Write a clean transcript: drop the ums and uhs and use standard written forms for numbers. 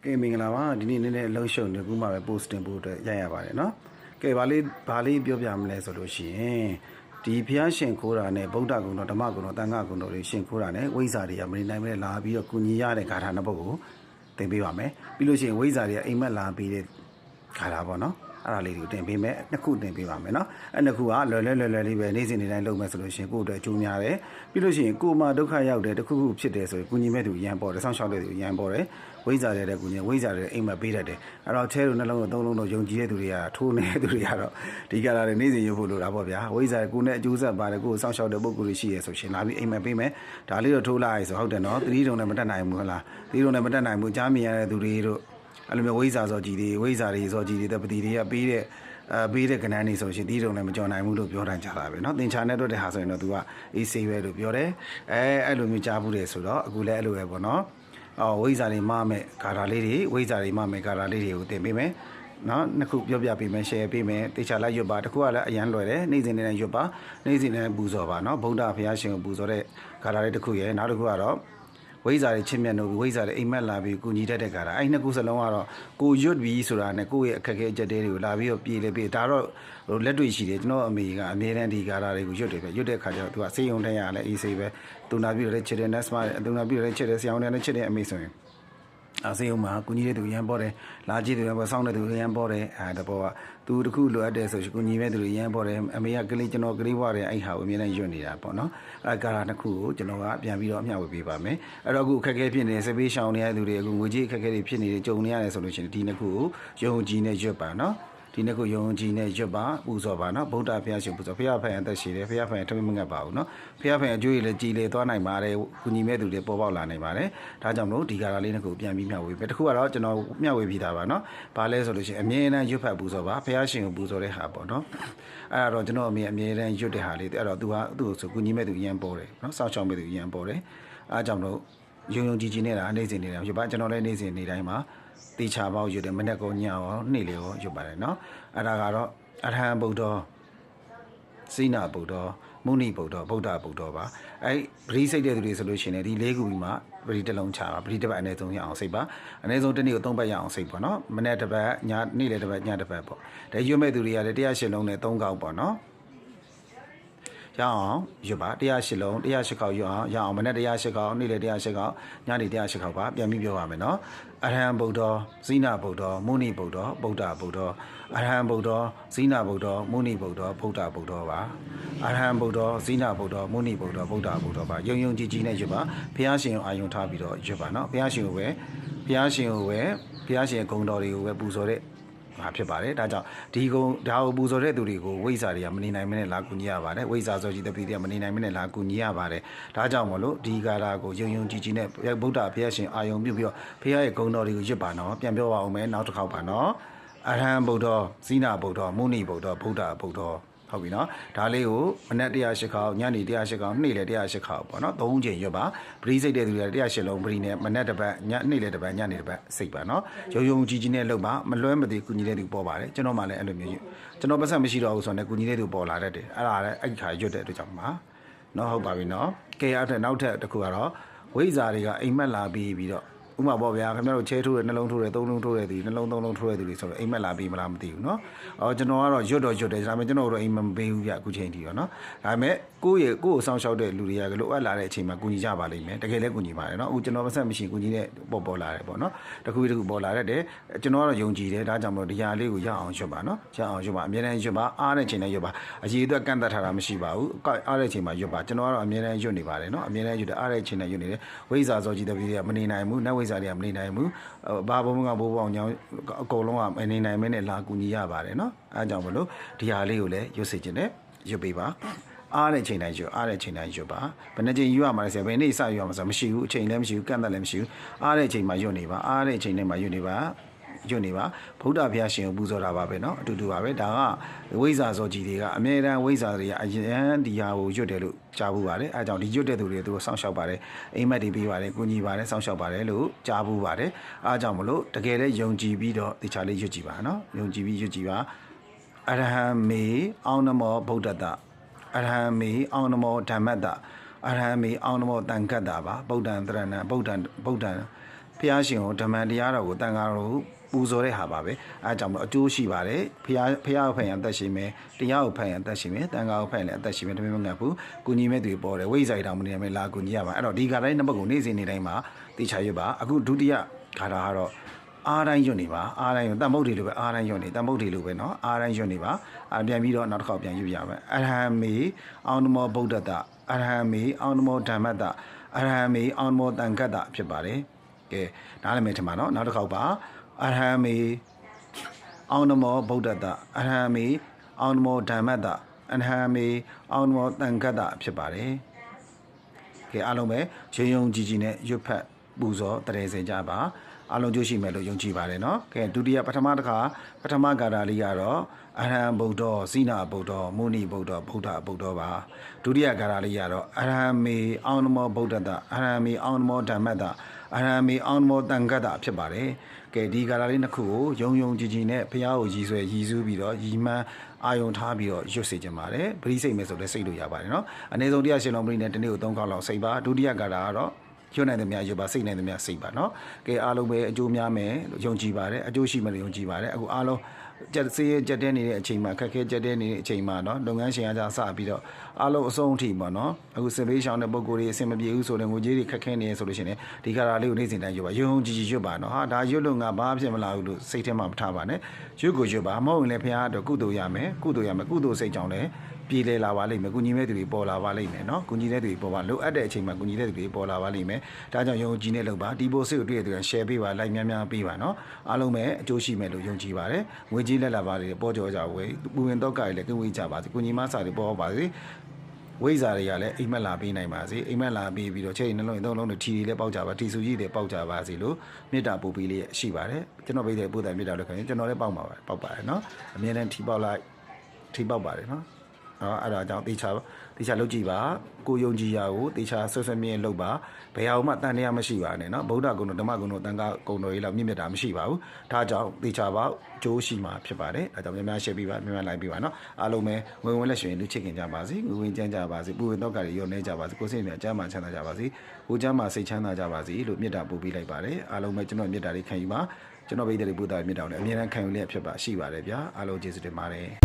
ကဲမင်္ဂလာပါဒီနေ့နည်းနည်းအလုံးရှုံနေခုမှပဲ post တင်ဖို့အတွက်ရိုက်ရပါတယ်เนาะကဲဘာလေးပြောပြမလဲဆိုလို့ရှိရင်ဒီဖျားရှင်ခိုးတာနဲ့ဗုဒ္ဓဂုဏ်တော်ဓမ္မဂုဏ်တော်တန်ခါဂုဏ်တော်တွေရှင်ခိုးတာနဲ့ဝိဇ္ဇာတွေကမနေနိုင်မဲလာပြီးတော့ကုညီရတဲ့ဂါထာနှစ်ပုဒ်ကိုသင်ပေးပါမယ်ပြီးလို့ရှိရင်ဝိဇ္ဇာတွေကအိမ်မက်လာပြီးတဲ့ဂါထာပေါ့เนาะအဲ့ဒါလေးတွေကိုတင်ပေးမယ်နှစ်ခုတင်ပေးပါမယ်เนาะအဲ့နှစ်ခုကလွယ်လေးပဲနေ့စဉ်နေ့တိုင်းလုပ်မယ်ဆိုလို့ရှိရင်ကိုယ့်အတွက်အကျိုးများတယ်ပြီးလို့ရှိရင်ကိုယ်မှာဒုက္ခရောက်တယ်တစ်ခုခုဖြစ်တယ်ဆိုရင်ကုညီမဲ့သူရန်ပေါ်တယ်ဆောင်းရှောက်တဲ့သူရန်ပေါ်တယ်ဝိဇ္ဇာတဲ့ကုညီဝိဇ္ဇာတဲ့အိမ်မက်ပေးတတ်တယ်အဲ့တော့ချဲတို့နှလုံးတို့သုံးလုံးတို့ယုံကြည်တဲ့သူတွေကထိုးနေတဲ့သူတွေကတော့ဒီကလာတွေနေ့စဉ်ရုပ်ဖို့လိုတာပေါ့ဗျာဝိဇ္ဇာကိုနဲ့အကျိုးဆက်ပါတယ်ကိုယ်ဆောင်းရှောက်တဲ့ပုံကိုယ်တွေရှိရဆိုရှင်လာပြီးအိမ်မက်ပေးမယ်ဒါလေးတော့ထိုးလိုက်ဆိုဟုတ်တယ်เนาะသတိတုံနဲ့မတက်နိုင်ဘူးဟုတ်လားသတိတုံနဲ့မတက်နိုင်ဘူးကြားမြင်ရတဲ့သူတွေတို့အဲ့လိုမျိုးဝိဇ္ဇာစောကြီးတွေဝိဇ္ဇာတွေစောကြီးတွေတပတိတွေကပေးတဲ့ကဏ္ဍနေဆိုရှင်ဒီတုံနဲ့မကြော်နိုင်ဘူးလို့ပြောတိုင်းကြတာပဲเนาะသင်္ချာနဲ့တော့တဲ့ဟာဆိုရင်တော့ तू ကအေးဆေးပဲလို့ပြောတယ်အဲ့လိုမျိုးကြားဘူးတယ်ဆိုတော့အခုလည်းအဲ့လိုပဲပေါ့เนาะဝိဇ္ဇာတွေမမဲ့ဂါထာလေးတွေဝိဇ္ဇာတွေမမဲ့ဂါထာလေးတွေကိုသင်ပေးမယ်နော်နှစ်ခုပြောပြပေးမယ် share ပေးမယ်တေချာလိုက်ရွတ်ပါတခုကလည်းအရန်လွယ်တယ်နေ့စဉ်နေ့တိုင်းရွတ်ပါနေ့စဉ်နေ့ပူဇော်ပါနော်ဗုဒ္ဓဘုရားရှင်ကိုပူဇော်တဲ့ဂါထာလေးတစ်ခုရယ်နောက်တစ်ခုကတော့ဝိဇ္ဇာတွေချင်းမြတ်လို့ဝိဇ္ဇာတွေအိမ်မက်လာပြီးကုညီတတ်တဲ့ဂါထာအဲ့နှစ်ခုစလုံးကတော့ကိုရွတ်ပြီးဆိုတာနဲ့ကိုယ့်ရဲ့အခက်အခဲအကျက်တွေကိုလာပြီးတော့ပြေးလေပြေးဒါတော့လက်တွေ့ရှိတယ်ကျွန်တော်အမေကအမြဲတမ်းဒီဂါထာတွေကိုရွတ်တယ်ပဲရွတ်တဲ့ခါကျတော့သူကစေယုံတန်းရလဲအေးဆေးပဲသူနာပြီးတော့လည်းချစ်တယ် next မှာသူနာပြီးတော့လည်းချစ်တယ်ဆရာဝန်နဲ့ချစ်တဲ့အမေဆိုရင်ဆေးရုံမှာကုညီတဲ့သူရန်ပေါ်တယ်လာကြည့်သူရန်ပေါ်စောင်းတဲ့သူရန်ပေါ်တယ်တဘောကသူတခုလိုအပ်တယ်ဆိုရှင်ကုညီမဲ့သူရန်ပေါ်တယ်အမေကကလေးကျွန်တော်ကလေးဘွားတယ်အဲ့ဟာကိုအမြဲတမ်းရွတ်နေတာပေါ့နော်အဲ့ကာလာတစ်ခုကိုကျွန်တော်ကပြန်ပြီးတော့အမျှဝေပေးပါမယ်အဲ့တော့အခုအခက်အခဲဖြစ်နေတဲ့စပေးရှောင်းနေတဲ့သူတွေအခုငွေကြီးအခက်အခဲတွေဖြစ်နေတယ်ကြုံနေရတယ်ဆိုလို့ရှိရင်ဒီနှစ်ခုကိုယုံကြည်နဲ့ရွတ်ပါနော်ဒီနေ့ကိုယုံကြည်နဲ့ရွတ်ပါပူဇော်ပါနော်ဗုဒ္ဓဘုရားရှင်ပူဇော်ဘုရားဖန်အသက်ရှိတယ်ဘုရားဖန်ထမင်းမငတ်ပါဘူးနော်ဘုရားဖန်အကျိုးရည်လည်းကြည်လေသွားနိုင်ပါတယ်ကုညီမဲ့သူတွေပေါ်ပေါက်လာနိုင်ပါတယ်ဒါကြောင့်မလို့ဒီကာလာလေးနှစ်ခုပြန်ပြီးမျှဝေပဲတခုကတော့ကျွန်တော်မျှဝေပြီးသားပါနော်ဘာလဲဆိုလို့ရှိရင်အမြဲတမ်းရွတ်ဖတ်ပူဇော်ပါဘုရားရှင်ကိုပူဇော်တဲ့ဟာပေါ့နော်အဲ့ဒါတော့ကျွန်တော်အမြဲတမ်းရွတ်တဲ့ဟာလေးအဲ့တော့သူကသူ့ကိုဆိုကုညီမဲ့သူရန်ပေါ်တယ်နော်စောင့်ရှောက်မဲ့သူရန်ပေါ်တယ်အားကြောင့်တော့ယုံကြည်နေတာအနေစဉ်နေတယ်ရွတ်ပါကျွန်တော်လည်းနေစဉ်နေတိုင်းမှာတေချာပေါက်ရွတ်တယ်မနေ့ကညရောနေ့လေရောရွတ်ပါတယ်နော်အဲ့ဒါကတော့အရဟံဗုဒ္ဓစိနာဗုဒ္ဓမုဏိဗုဒ္ဓဗုဒ္ဓဗုဒ္ဓပါအဲ့ပရိစိတ်တဲ့သူတွေဆိုလို့ရှိရင်ဒီ၄ခုပြီးမှပရိတစ်လုံးချပါပရိတစ်ပတ်အနည်းဆုံးရအောင်စိတ်ပါအနည်းဆုံးတစ်နေ့ကို၃ပတ်ရအောင်စိတ်ပေါ့နော်မနေ့တစ်ပတ်ညနေ့လေတစ်ပတ်ညတစ်ပတ်ပေါ့ဒါရွတ်မဲ့သူတွေကလည်း108လုံးနဲ့3ကောက်ပေါ့နော်ရအောင်ရွတ်ပါ108လုံး108ခေါက်ရွတ်အောင်ရအောင်မနေ့108ခေါက်နေ့လေ108ခေါက်ညနေ108ခေါက်ပါပြန်ပြီးပြောပါမယ်နော်အရဟံဗုဒ္ဓဇိနာဗုဒ္ဓမုဏိဗုဒ္ဓဗုဒ္ဓဗုဒ္ဓအရဟံဗုဒ္ဓဇိနာဗုဒ္ဓမုဏိဗုဒ္ဓဗုဒ္ဓဗုဒ္ဓပါအရဟံဗုဒ္ဓဇိနာဗုဒ္ဓမုဏိဗုဒ္ဓဗုဒ္ဓဗုဒ္ဓပါယုံကြည်နဲ့ရွတ်ပါဘုရားရှင်ကိုအာယုံထားပြီးတော့ရွတ်ပါနော်ဘုရားရှင်ရဲ့ဂုဏ်တော်တွေကိုပဲပူဇော်တဲ့ဟာဖြစ်ပါတယ်ဒါကြောင့်ဒီကုံဒါကိုပူဇော်တဲ့သူတွေကိုဝိဇ္ဇာတွေကမနေနိုင်မနဲ့လာကူညီရပါတယ်ဝိဇ္ဇာဆိုကြီးတပည့်တွေကမနေနိုင်မနဲ့လာကူညီရပါတယ်ဒါကြောင့်မလို့ဒီကာလာကိုယုံကြည်နဲ့ဗုဒ္ဓဘုရားရှင်အာယုံပြုပြီးတော့ဘုရားရဲ့ဂုဏ်တော်တွေကိုရွတ်ပါနော်ပြန်ပြောပါဦးမယ်နောက်တစ်ခေါက်ပါနော်အရဟံဗုဒ္ဓဇိနာဗုဒ္ဓမုဏိဗုဒ္ဓဗုဒ္ဓဗုဒ္ဓဟုတ်ပြီနော်ဒါလေးကိုမနက်108ခေါက်ညနေ108ခေါက်နေ့လေ108ခေါက်ပေါ့နော်3ချိန်ရွတ်ပါပရိစိတ်တဲ့သူတွေ108လုံးပရိနဲ့မနက်တစ်ပတ်ညနေ့လေတစ်ပတ်ညနေတစ်ပတ်စိတ်ပါနော်ယုံကြည်နဲ့လုပ်ပါမလွဲမသွေကုညီတဲ့သူပေါ်ပါတယ်ကျွန်တော်မှလည်းအဲ့လိုမျိုးကျွန်တော်ပတ်သက်မရှိတော့ဘူးဆိုတော့ကုညီတဲ့သူပေါ်လာတတ်တယ်အဲ့ဒါလည်းအဲ့ခါရွတ်တဲ့အတွက်ကြောင့်ပါနော်ဟုတ်ပါပြီနော်ကဲအဲ့ထက်နောက်ထပ်တစ်ခုကတော့ဝိဇ္ဇာတွေကအိမ်မက်လာပြီးတော့ဥမာပေါ့ဗျာခင်ဗျားတို့ချဲထိုးတယ်နှလုံးထိုးတယ်သုံးလုံးထိုးတယ်ဒီနှလုံးသုံးလုံးထိုးတယ်ဒီဆိုတော့အိမ်မက်လာပြီးမလားမသိဘူးเนาะကျွန်တော်ကတော့ရွတ်တယ်ဒါပေမဲ့ကျွန်တော်တို့အိမ်မပေးဘူးဗျအခုချိန်ထိတော့เนาะဒါပေမဲ့ကိုယ့်ကိုစောင့်ရှောက်တဲ့လူတွေကလိုအပ်လာတဲ့အချိန်မှာကူညီကြပါလိမ့်မယ်တကယ်လည်းကူညီပါတယ်เนาะအခုကျွန်တော်မဆက်မရှိကူညီတဲ့ပေါ်လာတယ်ပေါ့เนาะတခုပေါ်လာတဲ့ကျွန်တော်ကတော့ယုံကြည်တယ်ဒါကြောင့်မလို့တရားလေးကိုရအောင်ရွတ်ပါเนาะရအောင်ရွတ်ပါအမြဲတမ်းရွတ်ပါအားတဲ့ချိန်နဲ့ရွတ်ပါအရေးအတွက်ကန့်သက်ထားတာမရှိပါဘူးအားတဲ့ချိန်မှာရွတ်ပါကျွန်တော်ကတော့အမြဲတမ်းရွတ်နေပါတယ်เนาะအမြဲတမ်းရွတ်တယ်အားတဲ့ချိန်နဲ့ရွတ်နေတယ်ဝိဇ္ဇာစောကြီးတပည့်တွေကမနေနိုင်ဘူးနတ်ဝိဇ္ဇာတွေကမနေနိုင်ဘူးဘာဘုံကဘိုးပေါင်းကြောင်းအကုန်လုံးကမနေနိုင်မင်းနဲ့လာကူညီရပါတယ်เนาะအဲကြောင့်မလို့ဒီဟာလေးကိုလည်းရွတ်စေခြင်းနဲ့ရွတ်ပေးပါအားတဲ့ချိန်တိုင်းရွတ်ပါဘယ်နှချိန်ရွတ်ရမှာလဲဆိုဘယ်နေ့စရွတ်ရမှာဆိုမရှိဘူးအချိန်လည်းမရှိဘူးကန့်သက်လည်းမရှိဘူးအားတဲ့ချိန်မှာရွတ်နေပါအားတဲ့ချိန်ထဲမှာရွတ်နေပါဗုဒ္ဓဘုရားရှင်ကိုပူဇော်တာပါပဲเนาะအတူတူပါပဲဒါကဝိဇ္ဇာစောကြီးတွေကအမြဲတမ်းဝိဇ္ဇာတွေကအရင်ဒီဟာကိုရွတ်တယ်လို့ကြားဘူးပါတယ်အဲကြောင့်ဒီရွတ်တဲ့သူတွေသူစောင့်ရှောက်ပါတယ်အိမ်မက်တွေပေးပါတယ်ကုညီပါတယ်စောင့်ရှောက်ပါတယ်လို့ကြားဘူးပါတယ်အဲကြောင့်မလို့တကယ်လည်းယုံကြည်ပြီးတော့တခြားလေးရွတ်ကြည့်ပါเนาะယုံကြည်ပြီးရွတ်ကြည့်ပါအရဟံမေအောင်နမောဗုဒ္ဓတအရဟံမေအောင်နမောဓမ္မတအရဟံမေအောင်နမောတန်ခတ္တပါဗုဒ္ဓံတရဏံဗုဒ္ဓံ ဖះရှင်ကိုဓမ္မတရားတော်ကိုတန်ခါတော်ကိုပူဇော်တဲ့ဟာပါပဲအဲကြောင့်မလို့အကျိုးရှိပါတယ်ဖះကိုဖန်ရန်အသက်ရှင်မယ်တရားကိုဖန်ရန်အသက်ရှင်မယ်တန်ခါကိုဖန်လည်းအသက်ရှင်မယ်တမင်မငတ်ဘူးကုညီမဲ့တွေပေါ်တယ်ဝိဇ္ဇာတောင်မနေမယ်လာကုညီရပါအဲ့တော့ဒီခါတိုင်းနှစ်ဘက်ကိုနေ့စဉ်နေ့တိုင်းမှာတေချာရွတ်ပါအခုဒုတိယခါတာကတော့အားတိုင်းရွတ်နေပါအားတိုင်းတန်မုတ်တွေလိုပဲအားတိုင်းရွတ်နေတန်မုတ်တွေလိုပဲเนาะအားတိုင်းရွတ်နေပါပြန်ပြီးတော့နောက်တစ်ခေါက်ပြန်ရွတ်ရမယ်အရဟံမေအောင်နမောဗုဒ္ဓတအရဟံမေအောင်နမောဓမ္မတအရဟံမေအောင်နမောတန်ခတ္တဖြစ်ပါတယ်ကဲနားလည်မယ်ထင်ပါเนาะနောက်တစ်ခေါက်ပါအရဟံမေအောင်နမောဗုဒ္ဓတအရဟံမေအောင်နမောဓမ္မတအရဟံမေအောင်နမောတန်ခတ္တဖြစ်ပါတယ်ကဲအားလုံးပဲရုံရုံကြည်ကြည်နဲ့ရွတ်ဖတ်ပူဇော်တရေစင်ကြပါအားလုံးကြိုးရှိမယ်လို့ယုံကြည်ပါတယ်เนาะကဲဒုတိယပထမတစ်ခါပထမဂါထာလေးကတော့အရဟံဗုဒ္ဓဇိနာဗုဒ္ဓမုနိဗုဒ္ဓဗုဒ္ဓဗုဒ္ဓပါဒုတိယဂါထာလေးကတော့အရဟံမေအောင်နမောဗုဒ္ဓတအရဟံမေအောင်နမောဓမ္မတအရဟံမေအောင်နမောတန်ခတ္တဖြစ်ပါတယ်ကဲဒီဂါထာလေးနှစ်ခုကိုယုံယုံကြည်ကြည်နဲ့ဘုရားကိုရည်ဆွဲရည်စူးပြီးတော့ရည်မှန်းအာယုံထားပြီးတော့ရွတ်စေချင်ပါတယ်ပရိစိတ်မယ်ဆိုလည်းစိတ်လို့ရပါတယ်เนาะအနည်းဆုံးတရားရှင်တော်ပရိနဲ့တနေ့ကို3ခေါက်လောက်စိတ်ပါဒုတိယဂါထာကတော့ရွတ်နိုင်တဲ့များရွတ်ပါစိတ်နိုင်တဲ့များစိတ်ပါเนาะကဲအားလုံးပဲအကျိုးများမယ်လို့ယုံကြည်ပါတယ်အကျိုးရှိမယ်လို့ယုံကြည်ပါတယ်အခုအားလုံးကြက်စေးကြက်တဲနေတဲ့အချိန်မှာခက်ခဲကြက်တဲနေတဲ့အချိန်မှာเนาะလုပ်ငန်းရှင်ကကြစပြီးတော့အားလုံးအဆုံးအထိပေါ့เนาะအခုစစ်ပေးရှောင်းတဲ့ပုံကိုယ်တွေအဆင်မပြေဘူးဆိုတဲ့ငွေကြေးတွေခက်ခဲနေရဆိုလို့ရှိရင်ဒီကာရာလေးကိုနေ့စဉ်တိုင်းရွတ်ပါယုံကြည်ကြည်ရွတ်ပါเนาะဟာဒါရွတ်လို့ငါဘာဖြစ်မလာဘူးလို့စိတ်ထဲမှာမထားပါနဲ့ရွတ်ကိုရွတ်ပါမဟုတ်ရင်လည်းဖခင်ကတော့ကုသိုလ်ရမယ်ကုသိုလ်ရမယ်ကုသိုလ်စိတ်ကြောင့်လည်းပြေလေလာပါလိမ့်မယ်ကုညီမဲ့သူတွေပေါ်လာပါလိမ့်မယ်เนาะကုညီတဲ့သူတွေပေါ်ပါလိုအပ်တဲ့အချိန်မှာကုညီတဲ့သူတွေပေါ်လာပါလိမ့်မယ်ဒါကြောင့်ယုံကြည်နဲ့လုပ်ပါဒီပို့စိတ်ကိုတွေ့ရတဲ့သူက share ပေးပါ like များများပေးပါเนาะအားလုံးပဲအကျိုးရှိမယ်လို့ယုံကြည်ပါတယ်ငွေကြေးလက်လာပါလေပေါ်ကြောကြဝေးပူဝင်တော့ကြရလေကဝေးကြပါစေကုညီမစာတွေပေါ်ပါစေဝိဇ္ဇာတွေကလည်းအိမ်မက်လာပေးနိုင်ပါစေအိမ်မက်လာပေးပြီးတော့ချိန်နှလုံးသုံးလုံးတွေထီတွေလည်းပေါက်ကြပါထီစုကြီးတွေပေါက်ကြပါစေလို့မေတ္တာပို့ပေးလေးရှိပါတယ်ကျွန်တော်ပေးတဲ့ပို့တဲ့မေတ္တာလည်းခင်ဗျကျွန်တော်လည်းပေါက်ပါပေါက်ပါတယ်เนาะအမြဲတမ်းထီပေါက်လိုက်ထီပေါက်ပါတယ်เนาะအဲ့ဒါကြောင့်တေချာလုပ်ကြည့်ပါကိုယုံကြည်ရာကိုတေချာဆွမြဲလုပ်ပါဘယ်ဟာမှတန်တရားမရှိပါနဲ့เนาะဗုဒ္ဓဂုဏ်တော်ဓမ္မဂုဏ်တော်တန်ခါဂုဏ်တော်ကြီးလောက်မြင့်မြတ်တာမရှိပါဘူးဒါကြောင့်တေချာပါကျိုးရှိမှာဖြစ်ပါတယ်အဲကြောင့်များများရှင်းပေးပါများများလိုက်ပေးပါเนาะအားလုံးပဲငွေဝင်လက်ရွှင်လူချစ်ခင်ကြပါစေငွေဝင်ကြမ်းကြပါစေပူဝင်တော့ကတွေရောနေကြပါစေကိုယ်စိတ်များကျမ်းမာချမ်းသာကြပါစေကိုကျမ်းမာစိတ်ချမ်းသာကြပါစေလို့မေတ္တာပို့ပေးလိုက်ပါတယ်အားလုံးပဲကျွန်တော်မေတ္တာလေးခံယူပါကျွန်တော်ဗိဒ္ဓလေးပို့တာမေတ္တာကိုလည်းအမြဲတမ်းခံယူလျက်ဖြစ်ပါရှိပါတယ်ဗျာအားလုံးကျေးဇူးတင်ပါတယ်